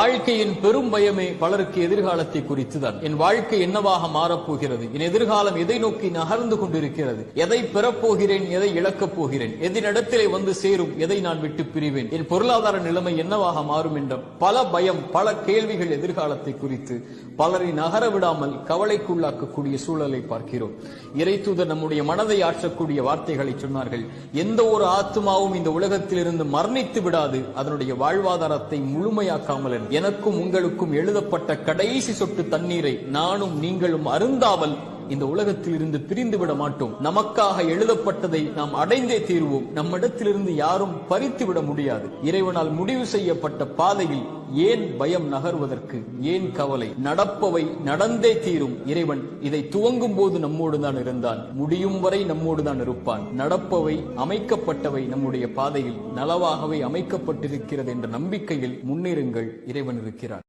வாழ்க்கையின் பெரும் பயமே பலருக்கு எதிர்காலத்தை குறித்துதான். என் வாழ்க்கை என்னவாக மாறப்போகிறது, என் எதிர்காலம் எதை நோக்கி நகர்ந்து கொண்டிருக்கிறது, எதை பெறப்போகிறேன், எதை இழக்கப் போகிறேன், எதினிடத்திலே வந்து சேரும், எதை நான் விட்டு பிரிவேன், என் பொருளாதார நிலைமை என்னவாக மாறும் என்ற பல பயம், பல கேள்விகள் எதிர்காலத்தை குறித்து பலரை நகர விடாமல் கவலைக்குள்ளாக்கக்கூடிய சூழலை பார்க்கிறோம். இறைத்தூதர் நம்முடைய மனதை ஆற்றக்கூடிய வார்த்தைகளை சொன்னார்கள். எந்த ஒரு ஆத்மாவும் இந்த உலகத்திலிருந்து மரணித்து விடாது, அதனுடைய வாழ்வாதாரத்தை முழுமையாக்காமல் எனக்கும் உங்களுக்கும் எழுதப்பட்ட கடைசி சொட்டு தண்ணீரை நானும் நீங்களும் அருந்தாமல் இந்த உலகத்தில் இருந்து பிரிந்து விட மாட்டோம். நமக்காக எழுதப்பட்டதை நாம் அடைந்தே தீர்வோம். நம்மிடத்திலிருந்து யாரும் பறித்து விட முடியாது. இறைவனால் முடிவு செய்யப்பட்ட பாதையில் ஏன் பயம் நகர்வதற்கு, ஏன் கவலை? நடப்பவை நடந்தே தீரும். இறைவன் இதை துவங்கும் போது நம்மோடு தான் இருந்தான், முடியும் வரை நம்மோடு தான் இருப்பான். நடப்பவை, அமைக்கப்பட்டவை நம்முடைய பாதையில் நலவாகவே அமைக்கப்பட்டிருக்கிறது என்ற நம்பிக்கையில் முன்னேறுங்கள். இறைவன் இருக்கிறான்.